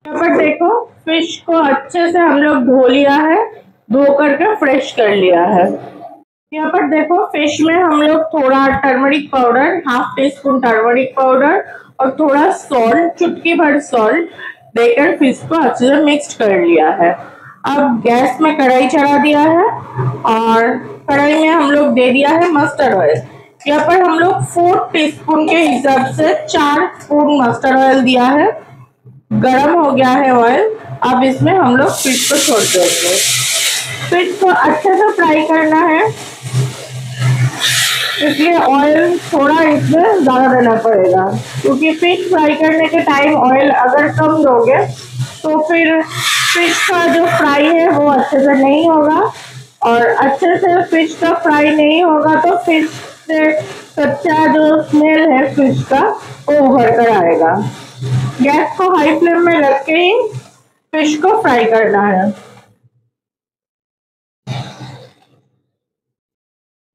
यहाँ पर देखो फिश को अच्छे से हम लोग धो लिया है, धो करके फ्रेश कर लिया है। यहाँ पर देखो फिश में हम लोग थोड़ा turmeric powder, half tea spoon turmeric powder और थोड़ा सॉल्ट, चुटकी भर सॉल्ट देकर फिश को अच्छे से मिक्स कर लिया है। अब गैस में कढ़ाई चढ़ा दिया है और कढ़ाई में हम लोग दे दिया है मस्टर्ड ऑयल। यहाँ पर हम लोग 4 टीस्पून के हिसाब से 4 स्पून मस्टर्ड ऑयल दिया है। गरम हो गया है ऑयल। अब इसमें हम लोग फिश को छोड़ देंगे। फिश को अच्छे से फ्राई करना है, इसलिए ऑयल थोड़ा इसमें ज्यादा देना पड़ेगा, क्योंकि फिश फ्राई करने के टाइम ऑयल अगर कम दोगे तो फिर फिश का जो फ्राई है वो अच्छे से नहीं होगा, और अच्छे से फिश का फ्राई नहीं होगा तो फिश से कच्चा जो स्मेल है फिश का वो उभर कर आएगा। गैस को हाई फ्लेम में रख के ही फिश को फ्राई करना है।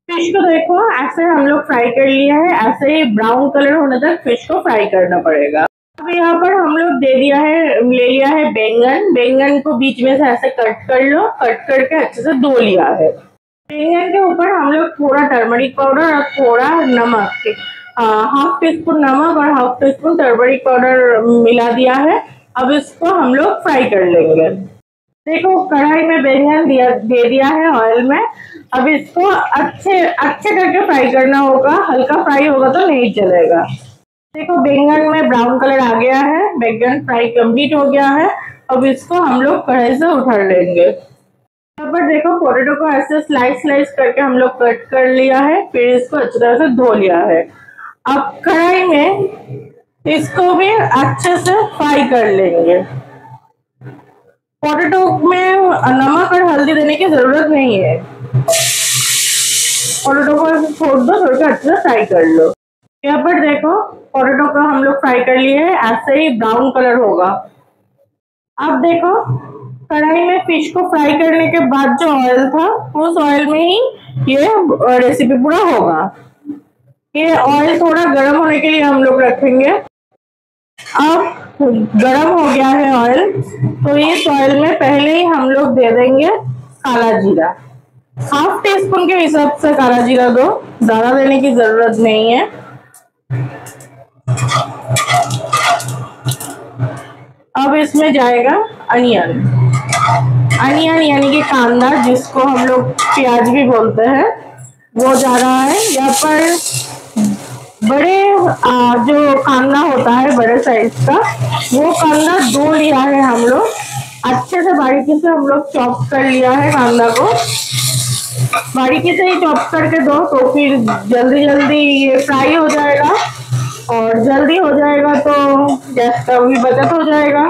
फिश को देखो ऐसे हम लोग फ्राई कर लिया है, ऐसे ही ब्राउन कलर होने तक फिश को फ्राई करना पड़ेगा। अब यहाँ पर हम लोग ले लिया है बैंगन। बैंगन को बीच में से ऐसे कट कर लो, कट करके अच्छे से धो लिया है। बैंगन के ऊपर हम लोग थोड़ा टर्मरिक पाउडर और थोड़ा नमक, हाफ टी स्पून नमक और half tea spoon turmeric powder मिला दिया है। अब इसको हम लोग फ्राई कर लेंगे। देखो कढ़ाई में बैंगन दे दिया है ऑयल में। अब इसको अच्छे करके फ्राई करना होगा, हल्का फ्राई होगा तो नहीं चलेगा। देखो बैंगन में ब्राउन कलर आ गया है, बैंगन फ्राई कंप्लीट हो गया है। अब इसको हम लोग कढ़ाई से उठा लेंगे। यहाँ पर देखो पोटैटो को ऐसे स्लाइस करके हम लोग कट कर लिया है, फिर इसको अच्छी तरह से धो लिया है। अब कढ़ाई में इसको भी अच्छे से फ्राई कर लेंगे। पोटैटो में नमक और हल्दी देने की जरूरत नहीं है, पोटैटो को छोड़ दो, थोड़ा सा अच्छे से फ्राई कर लो। यहाँ पर देखो पोटैटो को हम लोग फ्राई कर लिए है, ऐसे ही ब्राउन कलर होगा। अब देखो कढ़ाई में फिश को फ्राई करने के बाद जो ऑयल था उस ऑयल में ही ये रेसिपी पूरा होगा। ये ऑयल थोड़ा गर्म होने के लिए हम लोग रखेंगे। अब गरम हो गया है ऑयल, तो इस ऑयल में पहले ही हम लोग दे देंगे काला जीरा। हाफ टी स्पून के हिसाब से काला जीरा दो, ज्यादा देने की जरूरत नहीं है। अब इसमें जाएगा अनियन यानी कि कांदा, जिसको हम लोग प्याज भी बोलते हैं, वो जा रहा है। यहाँ पर बड़े जो कांदा होता है बड़े साइज का, वो कांदा 2 लिया है हम लोग। अच्छे से बारीकी से हम लोग चॉप कर लिया है कांदा को। बारीकी से ही चॉप करके दो तो फिर जल्दी ये फ्राई हो जाएगा, और जल्दी हो जाएगा तो गैस का भी बचत हो जाएगा,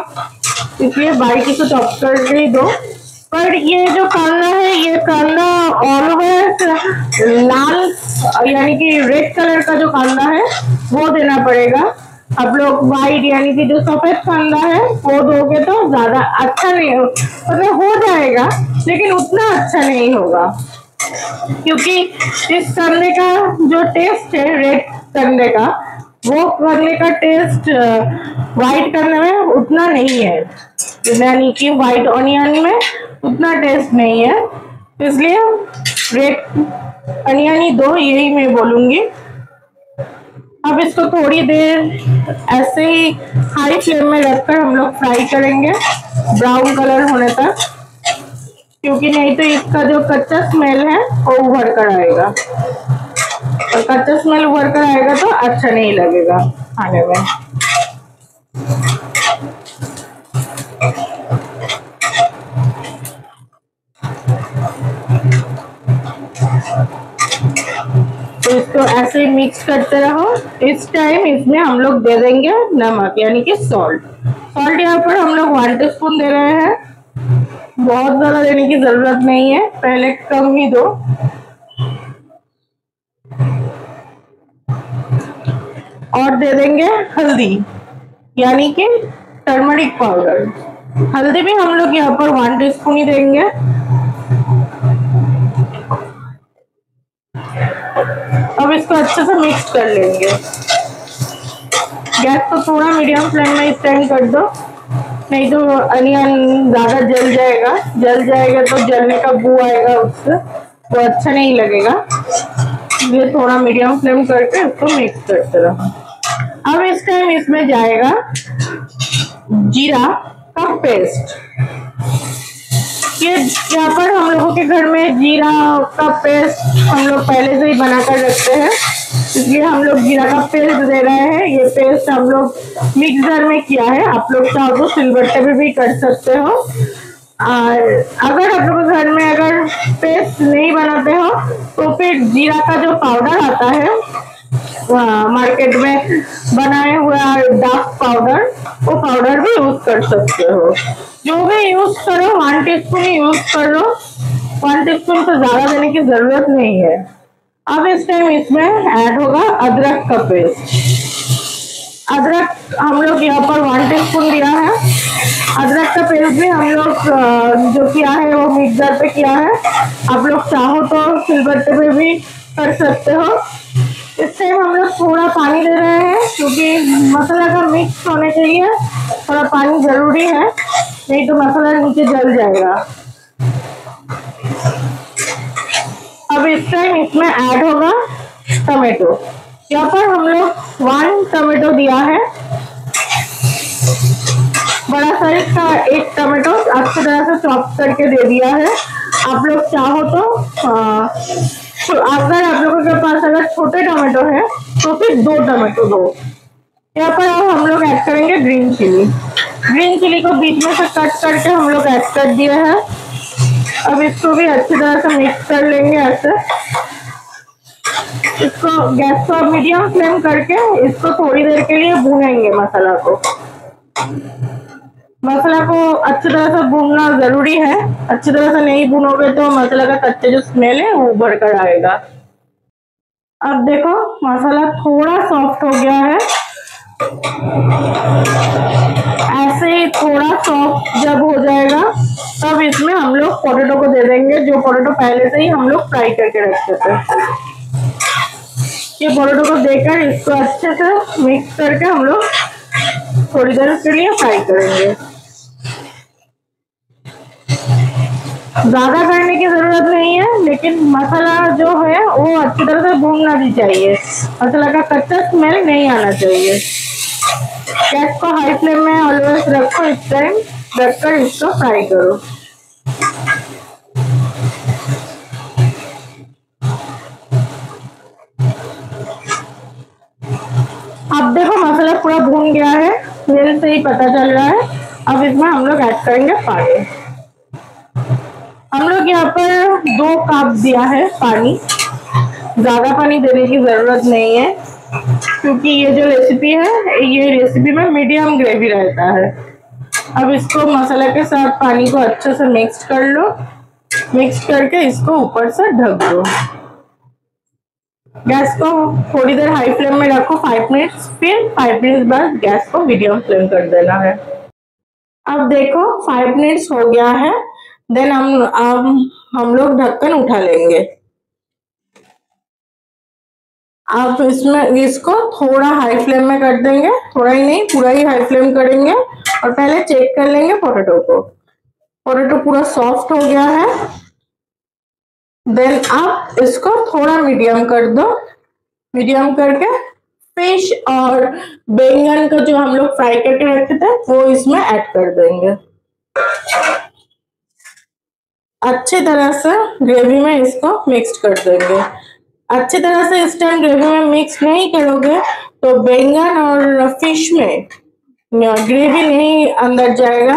इसलिए बारीकी से चॉप कर ही दो। पर ये जो कांदा है, ये कांदा ऑलवेज लाल यानी कि रेड कलर का जो कांदा है वो देना पड़ेगा। आप लोग व्हाइट यानी कि जो सफेद कांदा है वो दोगे तो ज्यादा अच्छा नहीं हो, मतलब हो जाएगा लेकिन उतना अच्छा नहीं होगा, क्योंकि इस करने का जो टेस्ट है रेड करने का, वो करने का टेस्ट व्हाइट करने में उतना नहीं है, यानी कि व्हाइट ऑनियन में उतना टेस्ट नहीं है, इसलिए रेड अनियन ही दो, यही मैं बोलूंगी। अब इसको थोड़ी देर ऐसे ही हाई फ्लेम में रखकर हम लोग फ्राई करेंगे ब्राउन कलर होने तक, क्योंकि नहीं तो इसका जो कच्चा स्मेल है वो उभर कर आएगा, और कच्चा स्मेल उभर कर आएगा तो अच्छा नहीं लगेगा खाने में। तो इसको ऐसे ही मिक्स करते रहो। इस टाइम इसमें हम लोग दे देंगे नमक यानी कि सॉल्ट। यहाँ पर हम लोग 1 टीस्पून दे रहे हैं, बहुत ज्यादा देने की जरूरत नहीं है, पहले कम ही दो। और दे देंगे हल्दी यानी कि टर्मरिक पाउडर। हल्दी भी हम लोग यहाँ पर 1 टीस्पून ही देंगे। अब इसको अच्छे से मिक्स कर लेंगे। गैस को थोड़ा मीडियम फ्लेम में इस टाइम कर दो, नहीं तो अनियन ज्यादा जल जाएगा तो जलने का बू आएगा उससे, तो अच्छा नहीं लगेगा। ये थोड़ा मीडियम फ्लेम करके उसको मिक्स करते रहो। अब इस टाइम इसमें जाएगा जीरा का पेस्ट। ये यहाँ पर हम लोगों के घर में जीरा का पेस्ट हम लोग पहले से ही बनाकर रखते हैं, इसलिए हम लोग जीरा का पेस्ट दे रहे हैं। ये पेस्ट हम लोग मिक्सर में किया है, आप लोग चाहो तो सिलबट्टे पे भी कर सकते हो। और अगर आप लोग के घर में अगर पेस्ट नहीं बनाते हो तो फिर जीरा का जो पाउडर आता है मार्केट में बनाए हुआ डार्क पाउडर, वो पाउडर भी यूज कर सकते हो। जो भी यूज करो 1 टीस्पून यूज कर लो, 1 टीस्पून से ज्यादा देने की जरूरत नहीं है। अब इस टाइम इसमें ऐड होगा अदरक का पेस्ट। अदरक हम लोग यहाँ पर 1 टीस्पून दिया है। अदरक का पेस्ट भी हम लोग जो किया है वो मिक्सर पे किया है, आप लोग चाहो तो सिलबट्टे पे भी कर सकते हो। इस टाइम हम लोग थोड़ा पानी दे रहे हैं क्योंकि मसाला का मिक्स होने के लिए थोड़ा पानी जरूरी है, नहीं तो मसाला नीचे जल जाएगा। अब इस टाइम इसमें ऐड होगा टमाटो। यहाँ पर हम लोग 1 टमाटो दिया है, बड़ा साइज का 1 टमाटो अच्छी तरह से चॉप करके दे दिया है। आप लोग चाहो तो अगर आप लोगों के पास अगर छोटे टमाटो है तो फिर 2 टमाटो दो। यहाँ पर अब हम लोग ऐड करेंगे ग्रीन चिली। ग्रीन चिली को बीच में से कट करके हम लोग ऐड कर दिए हैं। अब इसको भी अच्छी तरह से मिक्स कर लेंगे ऐसे। इसको गैस को मीडियम फ्लेम करके इसको थोड़ी देर के लिए भूनेंगे मसाला को। मसाला को अच्छी तरह से भूनना जरूरी है, अच्छी तरह से नहीं भूनोगे तो मसाला का कच्चा जो स्मेल है वो उभर कर आएगा। अब देखो मसाला थोड़ा सॉफ्ट हो गया है, ऐसे ही थोड़ा सॉफ्ट जब हो जाएगा तब इसमें हम लोग पोटैटो को दे देंगे, जो पोटैटो पहले से ही हम लोग फ्राई करके रखते थे। ये पोटैटो को देकर इसको अच्छे से मिक्स करके हम लोग थोड़ी देर के लिए फ्राई करेंगे। ज्यादा करने की जरूरत नहीं है, लेकिन मसाला जो है वो अच्छी तरह से भूनना भी चाहिए, मसाला का कच्चा स्मेल नहीं आना चाहिए। गैस को हाई फ्लेम में ऑलवेज रखो, इस टाइम रखकर इसको फ्राई करो। अब देखो मसाला पूरा भून गया है, मेरे से ही पता चल रहा है। अब इसमें हम लोग ऐड करेंगे पानी। हम लोग यहाँ पर 2 कप दिया है पानी, ज्यादा पानी देने की जरूरत नहीं है क्योंकि ये जो रेसिपी है ये रेसिपी में मीडियम ग्रेवी रहता है। अब इसको मसाला के साथ पानी को अच्छे से मिक्स कर लो, मिक्स करके इसको ऊपर से ढक दो। गैस को थोड़ी देर हाई फ्लेम में रखो 5 मिनट्स, फिर 5 मिनट्स बाद गैस को मीडियम फ्लेम कर देना है। अब देखो 5 मिनट्स हो गया है, देन हम लोग ढक्कन उठा लेंगे। आप इसमें इसको थोड़ा हाई फ्लेम में कर देंगे, थोड़ा ही नहीं पूरा ही हाई फ्लेम करेंगे और पहले चेक कर लेंगे पोटैटो को। पोटैटो पूरा सॉफ्ट हो गया है, देन आप इसको थोड़ा मीडियम कर दो। मीडियम करके फिश और बैंगन का जो हम लोग फ्राई करके रखे थे वो इसमें ऐड कर देंगे। अच्छी तरह से ग्रेवी में इसको मिक्स कर देंगे। अच्छी तरह से इस टाइम ग्रेवी में मिक्स नहीं करोगे तो बैंगन और फिश में ग्रेवी नहीं अंदर जाएगा,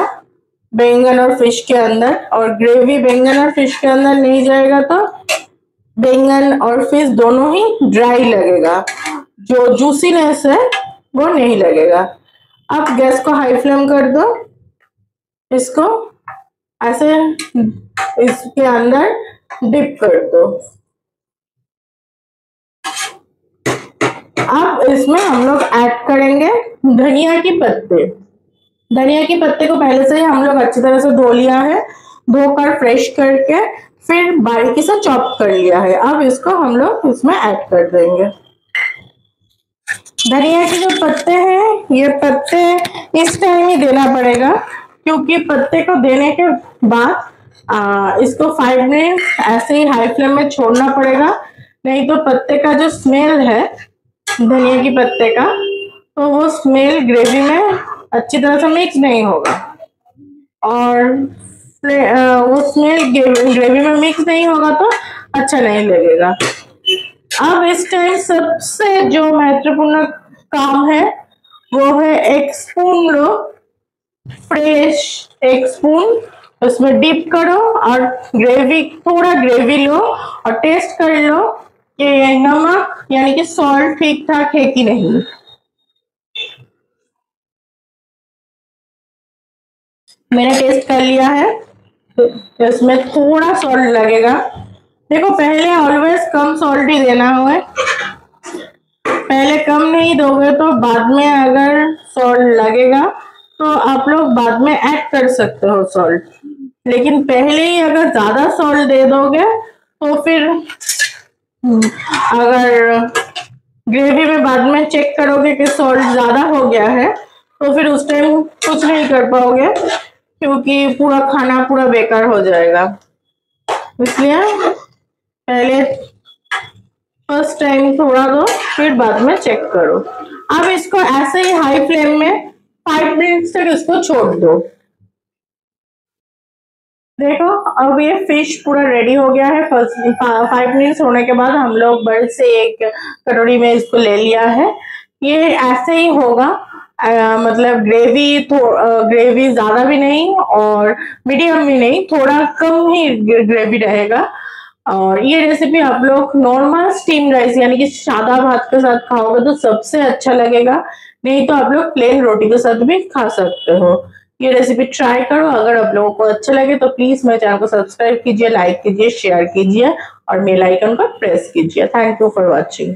बैंगन और फिश के अंदर, और ग्रेवी बैंगन और फिश के अंदर नहीं जाएगा तो बैंगन और फिश दोनों ही ड्राई लगेगा, जो जूसीनेस है वो नहीं लगेगा। अब गैस को हाई फ्लेम कर दो, इसको ऐसे इसके अंदर डिप कर दो। अब इसमें हम लोग ऐड करेंगे धनिया के पत्ते। धनिया के पत्ते को पहले से ही हम लोग अच्छी तरह से धो लिया है, धोकर फ्रेश करके फिर बारीकी से चॉप कर लिया है। अब इसको हम लोग इसमें ऐड कर देंगे। धनिया के जो पत्ते हैं ये पत्ते इस टाइम ही देना पड़ेगा क्योंकि पत्ते को देने के बाद इसको 5 मिनट ऐसे ही हाई फ्लेम में छोड़ना पड़ेगा, नहीं तो पत्ते का जो स्मेल है धनिया की पत्ते का, तो वो स्मेल ग्रेवी में अच्छी तरह से मिक्स नहीं होगा और वो स्मेल ग्रेवी में मिक्स नहीं होगा तो अच्छा नहीं लगेगा। अब इस टाइम सबसे जो महत्वपूर्ण काम है वो है 1 स्पून लो, फ्रेश 1 स्पून उसमें डिप करो और थोड़ा ग्रेवी लो और टेस्ट कर लो कि नमक यानी कि सॉल्ट ठीक ठाक है कि नहीं। मैंने टेस्ट कर लिया है, तो इसमें थोड़ा सॉल्ट लगेगा। देखो पहले ऑलवेज कम सॉल्ट ही देना है, पहले कम नहीं दोगे तो बाद में अगर सॉल्ट लगेगा तो आप लोग बाद में ऐड कर सकते हो सॉल्ट, लेकिन पहले ही अगर ज्यादा सॉल्ट दे दोगे तो फिर अगर ग्रेवी में बाद में चेक करोगे कि सॉल्ट ज्यादा हो गया है तो फिर उस टाइम कुछ नहीं कर पाओगे, क्योंकि पूरा खाना पूरा बेकार हो जाएगा। इसलिए पहले फर्स्ट टाइम थोड़ा दो, फिर बाद में चेक करो। अब इसको ऐसे ही हाई फ्लेम में 5 मिनट तक इसको छोड़ दो। देखो अब ये फिश पूरा रेडी हो गया है। 5 मिनट्स होने के बाद हम लोग बड़े से एक कटोरी में इसको ले लिया है। ये ऐसे ही होगा, मतलब ग्रेवी ज्यादा भी नहीं और मीडियम भी नहीं, थोड़ा कम ही ग्रेवी रहेगा। और ये रेसिपी आप लोग नॉर्मल स्टीम राइस यानी कि सादा भात के साथ खाओगे तो सबसे अच्छा लगेगा, नहीं तो आप लोग प्लेन रोटी के साथ भी खा सकते हो। ये रेसिपी ट्राई करो, अगर आप लोगों को अच्छा लगे तो प्लीज मेरे चैनल को सब्सक्राइब कीजिए, लाइक कीजिए, शेयर कीजिए और बेल आइकन को प्रेस कीजिए। Thank you for watching.